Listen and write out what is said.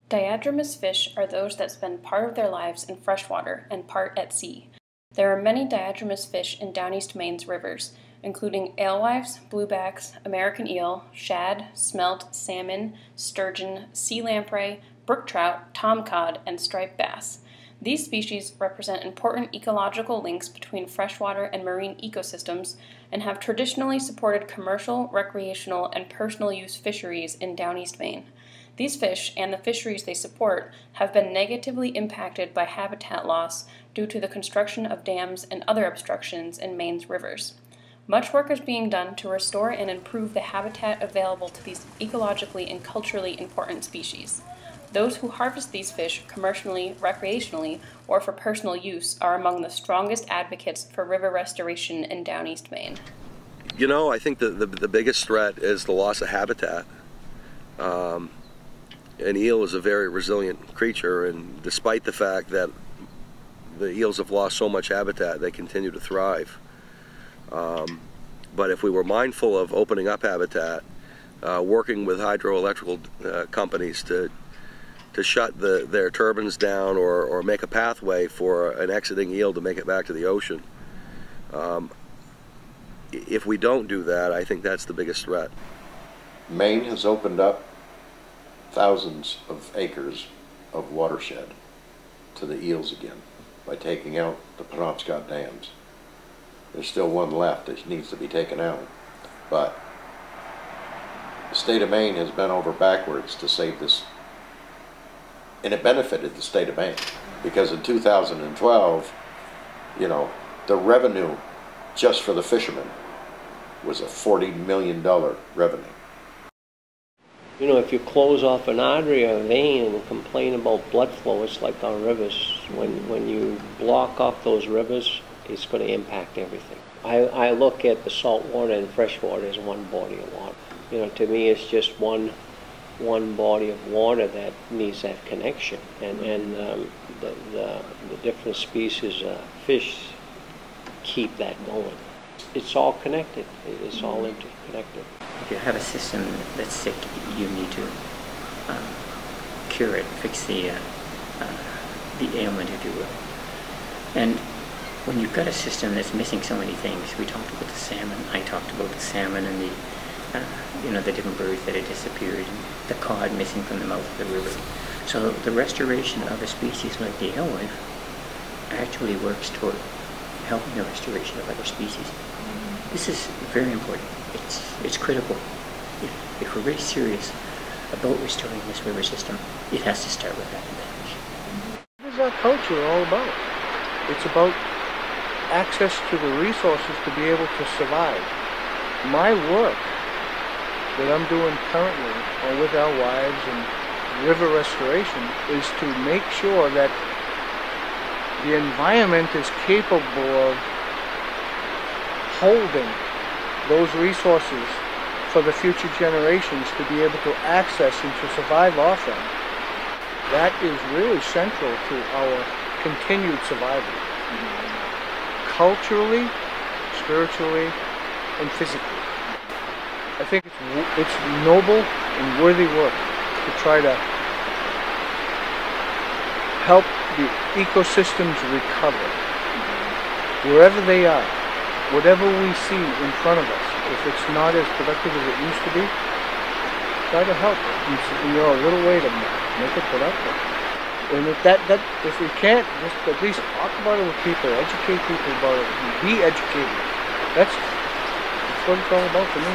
Diadromous fish are those that spend part of their lives in freshwater and part at sea. There are many diadromous fish in Downeast Maine's rivers, including alewives, bluebacks, American eel, shad, smelt, salmon, sturgeon, sea lamprey, brook trout, tomcod, and striped bass. These species represent important ecological links between freshwater and marine ecosystems and have traditionally supported commercial, recreational, and personal use fisheries in Downeast Maine. These fish, and the fisheries they support, have been negatively impacted by habitat loss due to the construction of dams and other obstructions in Maine's rivers. Much work is being done to restore and improve the habitat available to these ecologically and culturally important species. Those who harvest these fish commercially, recreationally, or for personal use are among the strongest advocates for river restoration in Downeast Maine. You know, I think the biggest threat is the loss of habitat. An eel is a very resilient creature, and despite the fact that the eels have lost so much habitat, they continue to thrive. But if we were mindful of opening up habitat, working with hydroelectrical companies to shut their turbines down or make a pathway for an exiting eel to make it back to the ocean, if we don't do that, I think that's the biggest threat. Maine has opened up thousands of acres of watershed to the eels again by taking out the Penobscot dams. There's still one left that needs to be taken out, but the state of Maine has bent over backwards to save this, and it benefited the state of Maine because in 2012, you know, the revenue just for the fishermen was a $40 million revenue. You know, if you close off an artery or a vein and complain about blood flow, it's like our rivers. When you block off those rivers, it's going to impact everything. I look at the salt water and fresh water as one body of water. You know, to me, it's just one body of water that needs that connection. And the different species of fish keep that going. It's all connected. It's all interconnected. If you have a system that's sick, you need to cure it, fix the ailment, if you will. And when you've got a system that's missing so many things, we talked about the salmon. I talked about the salmon and the different birds that had disappeared, and the cod missing from the mouth of the river. So the restoration of a species like the alewife actually works toward helping the restoration of other species. This is very important. It's critical. If we're really serious about restoring this river system, it has to start with that advantage. What is our culture all about? It's about access to the resources to be able to survive. My work that I'm doing currently with our wives and river restoration is to make sure that the environment is capable of holding those resources for the future generations to be able to access and to survive off them. That is really central to our continued survival. Culturally, spiritually, and physically. I think it's noble and worthy work to try to help the ecosystems recover wherever they are. Whatever we see in front of us, if it's not as productive as it used to be, try to help in your little way to make it productive. And if we can't, just at least talk about it with people, educate people about it, be educated. That's what it's all about to me.